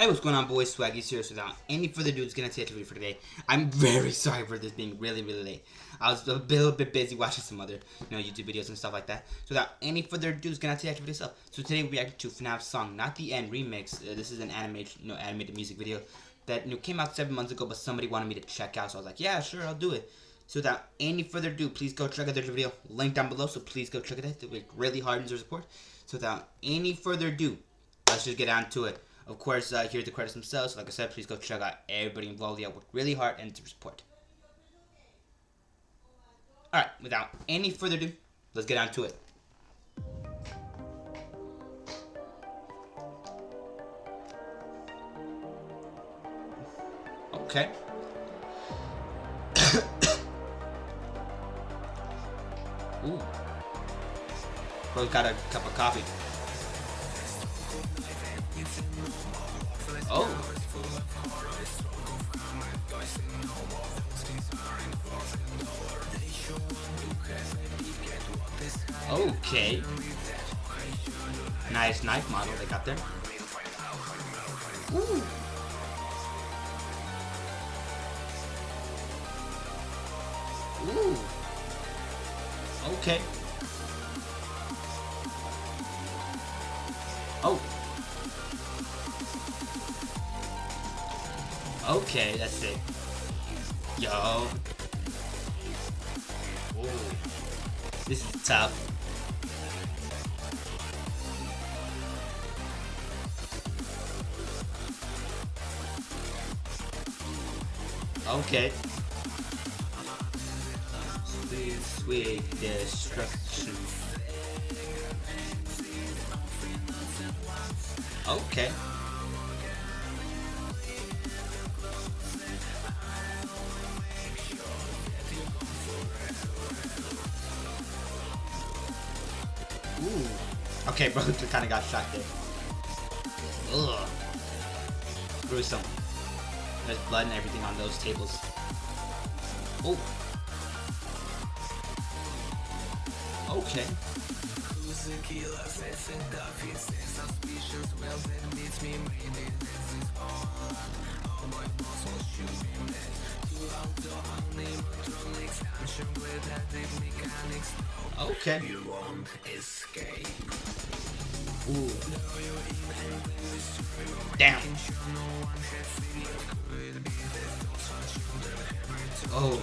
Hey, what's going on, boys? Swaggy here. So without any further ado, it's gonna take the video for today. I'm very sorry for this being really late. I was a little bit busy watching some other, YouTube videos and stuff like that. So without any further ado, it's gonna take the video up. So today we reacted to FNAF's song, not the end remix. This is an animated music video that came out 7 months ago, but somebody wanted me to check out. So I was like, yeah, sure, I'll do it. So without any further ado, please go check out the video. Link down below. So please go check it out. It really hardens your support. So without any further ado, let's just get on to it. Of course, here's the credits themselves. Like I said, please go check out everybody involved. They worked really hard and to support. Alright, without any further ado, let's get on to it. Okay. Ooh. Bro's got a cup of coffee. Oh. Okay. Nice knife model they got there. Ooh. Ooh. Okay. Oh. Okay, that's it. Yo. Ooh. This is tough. Okay. Sweet destruction. Okay. Ooh. Okay, bro, kind of got shot there. Ugh. Gruesome. There's blood and everything on those tables. Oh. Okay. Okay. You won't escape. Ooh. Damn. Oh.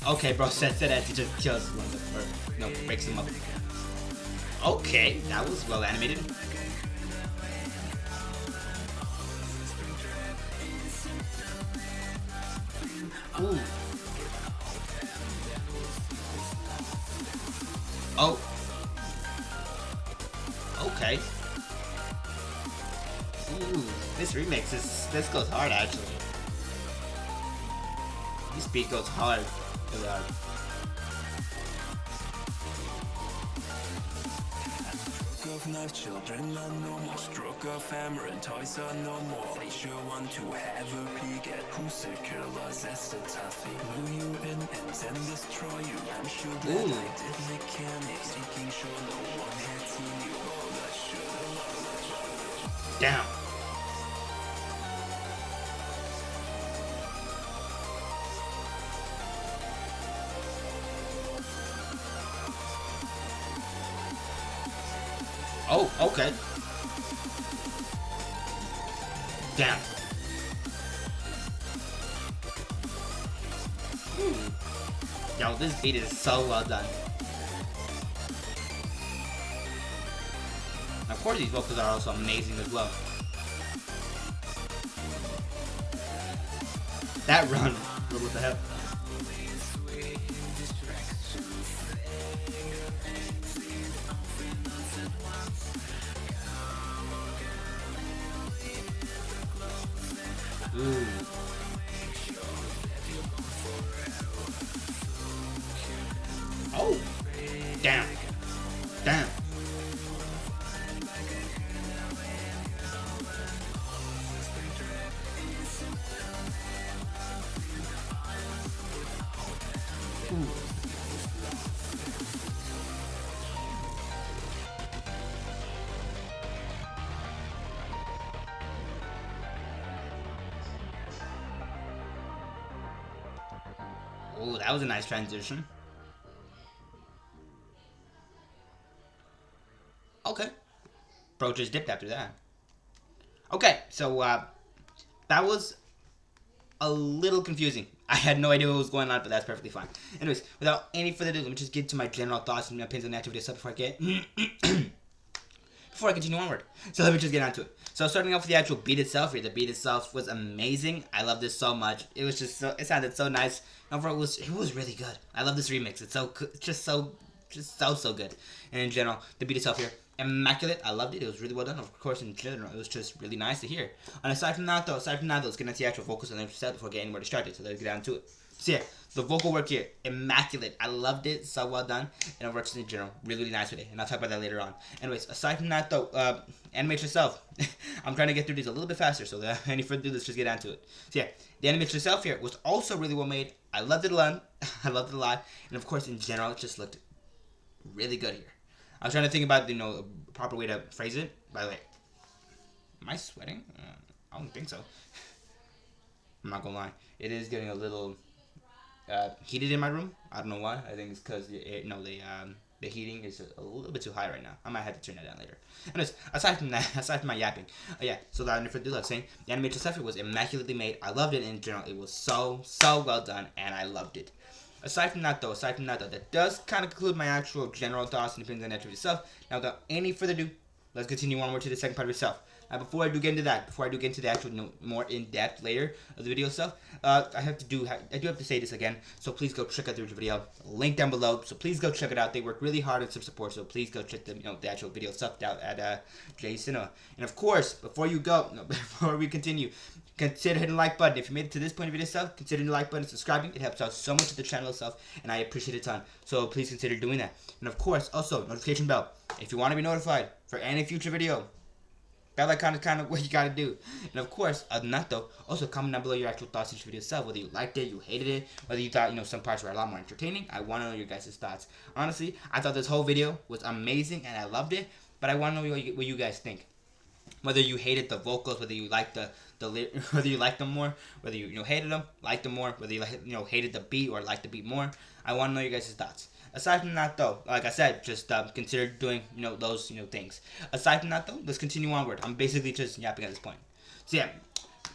Okay, bro, said that he just kills one of them, or no, breaks them up. Okay, that was well animated. Ooh. Oh. Okay. Ooh, this remix this goes hard actually. This beat goes hard. Really hard. Of knife children are no more. Stroke of hammer and toys are no more. They sure want to have a peek at who's the killers as the toughie. Lure you in and then destroy you. I'm sure that I did mechanics, making sure no one had seen you. All I should've. Down. Oh, okay. Damn. Yo, this beat is so well done. Of course, these vocals are also amazing as well. That run, what the hell? Ooh. Oh. Damn. Damn. Oh, that was a nice transition. Okay. Bro just dipped after that. Okay, so that was a little confusing. I had no idea what was going on, but that's perfectly fine. Anyways, without any further ado, let me just get to my general thoughts and opinions on the activity stuff before I continue onward. So let me just get on to it. So starting off with the actual beat itself here, the beat itself was amazing. I love this so much. It was just so, it sounded so nice. Overall, it was really good. I love this remix. It's so just so good. And in general, the beat itself here, immaculate. I loved it. It was really well done. Of course, in general, it was just really nice to hear. And aside from that, let's get into the actual vocals and then set before getting more distracted. So let's get down to it. So yeah, the vocal work here, immaculate. I loved it. So well done. And it works in general, really nice with it. And I'll talk about that later on. Anyways, aside from that though, animation itself. I'm trying to get through these a little bit faster. So without any further ado, let's just get down to it. So yeah, the animation itself here was also really well made. I loved it a lot. And of course, in general, it just looked really good here. I was trying to think about, a proper way to phrase it. By the way, am I sweating? I don't think so. I'm not gonna lie. It is getting a little heated in my room. I don't know why. I think it's because the heating is a little bit too high right now. I might have to turn that down later. Anyways, aside from my yapping, yeah. So that if I do like saying, the animation stuff was immaculately made. I loved it in general. It was so well done, and I loved it. Aside from that though, that does kind of conclude my actual general thoughts and opinions on the activity itself. Now without any further ado, let's continue onward to the second part of itself. Now before I do get into the actual more in-depth later of the video itself, I do have to say this again, so please go check out the video. Link down below, so please go check it out. They work really hard on some support, so please go check the actual video stuff out at Jaze. And of course, before we continue, consider hitting the like button. If you made it to this point of the video itself, consider hitting the like button and subscribing. It helps out so much with the channel itself, and I appreciate it a ton. So please consider doing that. And of course, also notification bell. If you want to be notified for any future video, that's kind of what you gotta do. And of course, other than that though, also comment down below your actual thoughts on the video itself. Whether you liked it, you hated it, whether you thought some parts were a lot more entertaining. I want to know your guys' thoughts. Honestly, I thought this whole video was amazing and I loved it. But I want to know what you guys think. Whether you hated the vocals, whether you liked whether you liked them more, whether you hated them, liked them more, whether you hated the beat or liked the beat more. I want to know your guys' thoughts. Aside from that though, like I said, just consider doing those things. Aside from that though, let's continue onward. I'm basically just yapping at this point.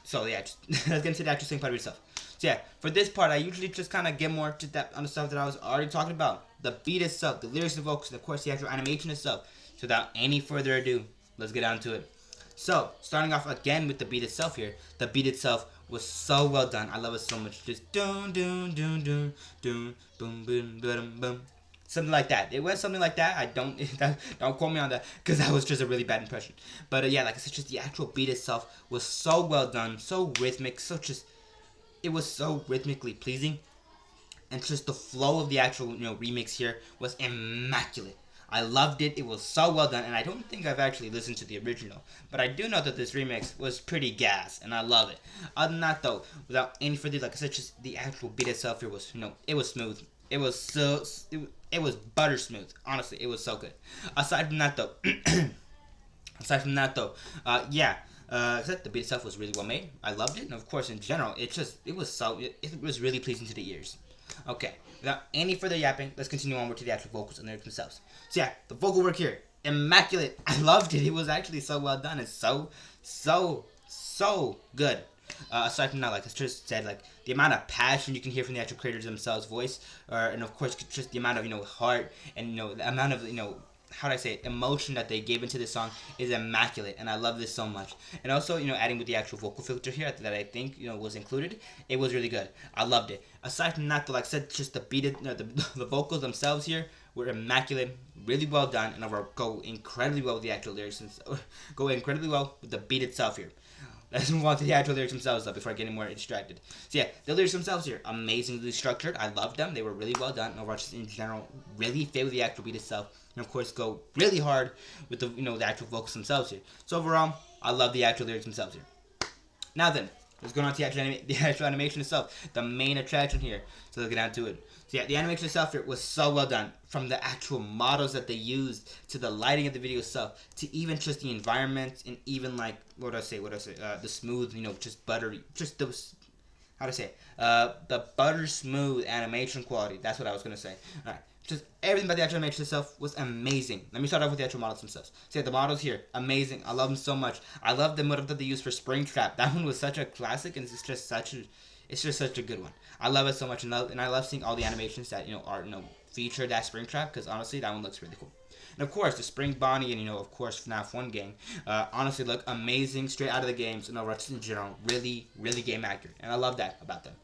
So yeah, just, let's get into the actual same part of yourself. So yeah, for this part, I usually just kind of get more to depth on the stuff that I was already talking about. The beat itself, the lyrics, the vocals, and of course the actual animation itself. So without any further ado, let's get on to it. So, starting off again with the beat itself here. The beat itself was so well done. I love it so much. Just dun dun dun dun dun boom boom boom boom. Something like that. It went something like that. Don't quote me on that because that was just a really bad impression. But yeah, like I said, just the actual beat itself was so well done, so rhythmic, it was so rhythmically pleasing, and just the flow of the actual remix here was immaculate. I loved it. It was so well done, and I don't think I've actually listened to the original, but I do know that this remix was pretty gas, and I love it. Other than that, though, without any further, like I said, just the actual beat itself here was, it was smooth. It was it was butter smooth. Honestly, it was so good. Aside from that, though, yeah. The beat itself was really well made. I loved it, and of course, in general, it was really pleasing to the ears. Okay, without any further yapping, let's continue onward to the actual vocals and lyrics themselves. So yeah, the vocal work here, immaculate. I loved it. It was actually so well done. It's so good. Aside from that, like I just said, like the amount of passion you can hear from the actual creators themselves' voice, and of course just the amount of heart and the amount of how do I say it, emotion that they gave into this song is immaculate, and I love this so much. And also, adding with the actual vocal filter here that I think was included, it was really good. I loved it. Aside from that, though, like I said, just the beat, the vocals themselves here were immaculate, really well done, and go incredibly well with the actual lyrics, and go incredibly well with the beat itself here. Let's move on to the actual lyrics themselves though before I get any more distracted. So yeah, the lyrics themselves here, amazingly structured. I loved them. They were really well done. And overall, just in general, really fit with the actual beat itself. And of course, go really hard with the the actual vocals themselves here. So overall, I love the actual lyrics themselves here. Now then, let's go on to the actual animation itself, the main attraction here. So let's get on to it. So yeah, the animation itself here was so well done, from the actual models that they used to the lighting of the video itself, to even just the environment, and even like the smooth, just buttery, just those. How to say it? The butter smooth animation quality. That's what I was gonna say. All right. Just everything about the actual animation itself was amazing. Let me start off with the actual models themselves. So yeah, the models here, amazing. I love them so much. I love the model that they used for Springtrap. That one was such a classic, and it's just such a good one. I love it so much, and I love seeing all the animations that are feature that Springtrap, because honestly, that one looks really cool. And of course, the Spring Bonnie and of course FNAF 1 game, honestly look amazing straight out of the games, and just in general, really, really game accurate, and I love that about them.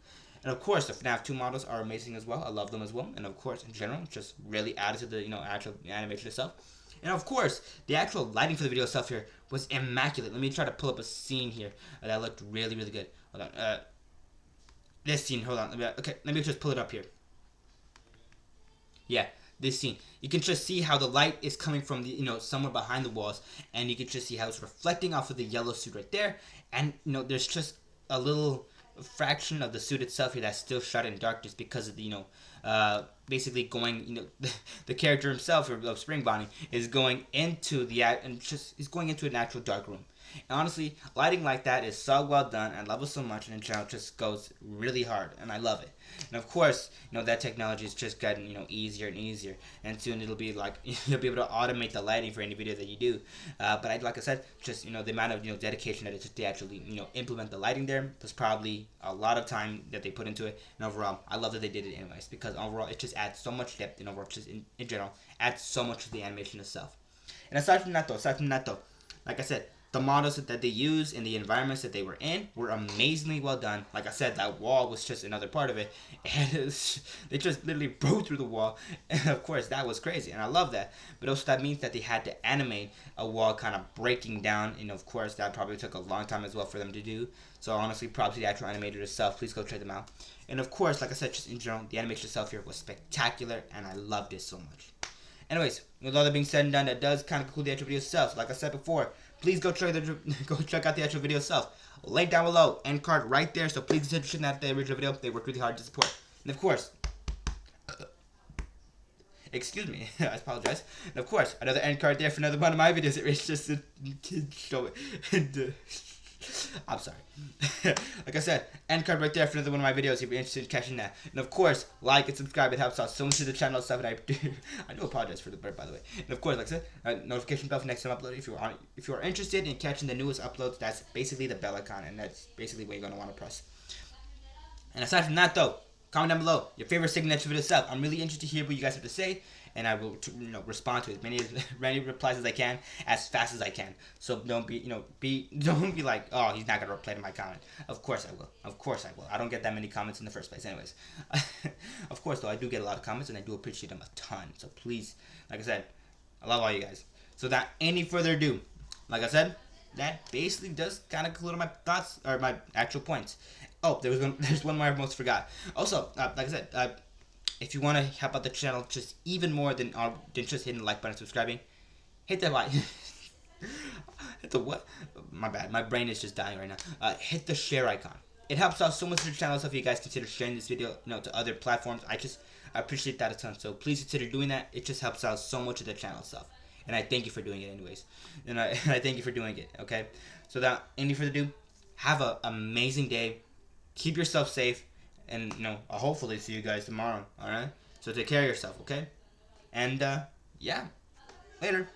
And of course, the FNAF 2 models are amazing as well. I love them as well. And of course, in general, just really added to the actual animation itself. And of course, the actual lighting for the video itself here was immaculate. Let me try to pull up a scene here that looked really, really good. Hold on. This scene. Hold on. Okay, let me just pull it up here. Yeah, this scene. You can just see how the light is coming from the somewhere behind the walls, and you can just see how it's reflecting off of the yellow suit right there. And there's just a little fraction of the suit itself here that's still shot in darkness because of the basically going the character himself of Spring Bonnie is going into is going into an actual dark room. And honestly, lighting like that is so well done. I love it so much, and in general, just goes really hard, and I love it. And of course, that technology is just getting easier and easier, and soon it'll be like you'll be able to automate the lighting for any video that you do. But like I said, just the amount of dedication that it took to actually implement the lighting there was probably a lot of time that they put into it. And overall, I love that they did it anyways, because overall it just adds so much depth, and overall just in general adds so much to the animation itself. And aside from that though, like I said, the models that they used and the environments that they were in were amazingly well done. Like I said, that wall was just another part of it. And they just literally broke through the wall. And of course, that was crazy. And I love that. But also that means that they had to animate a wall kind of breaking down. And of course, that probably took a long time as well for them to do. So honestly, props to the actual animator itself. Please go check them out. And of course, like I said, just in general, the animation itself here was spectacular. And I loved it so much. Anyways, with all that being said and done, that does kind of conclude the actual video itself. So like I said before, please go check out the actual video itself. Link down below, end card right there. So please consider checking out the original video. They worked really hard to support. And of course, excuse me, I apologize. And of course, another end card there for another one of my videos. It's just a kid show it. I'm sorry. Like I said, end card right there for another one of my videos if you're interested in catching that. And of course, like and subscribe. It helps out so much to the channel and stuff. And I do apologize for the burp, by the way. And of course, like I said, notification bell for next time upload. If you are interested in catching the newest uploads, that's basically the bell icon, and that's basically what you're gonna want to press. And aside from that, though, comment down below your favorite signature video itself. I'm really interested to hear what you guys have to say, and I will respond to as many replies as I can, as fast as I can. So don't be don't be like, oh, he's not gonna reply to my comment. Of course I will. Of course I will. I don't get that many comments in the first place, anyways. Of course, though, I do get a lot of comments, and I do appreciate them a ton. So please, like I said, I love all you guys. So without any further ado, like I said, that basically does kind of conclude my thoughts or my actual points. Oh, there's one more I almost forgot. Also, like I said, if you want to help out the channel just even more than just hitting the like button and subscribing, hit that like. Hit the what? My bad. My brain is just dying right now. Hit the share icon. It helps out so much to the channel. So if you guys consider sharing this video, to other platforms, I appreciate that a ton. So please consider doing that. It just helps out so much of the channel stuff. And I thank you for doing it anyways. And I thank you for doing it. Okay. So without any further ado, have an amazing day. Keep yourself safe. And, I'll hopefully see you guys tomorrow, alright? So take care of yourself, okay? And, yeah. Later.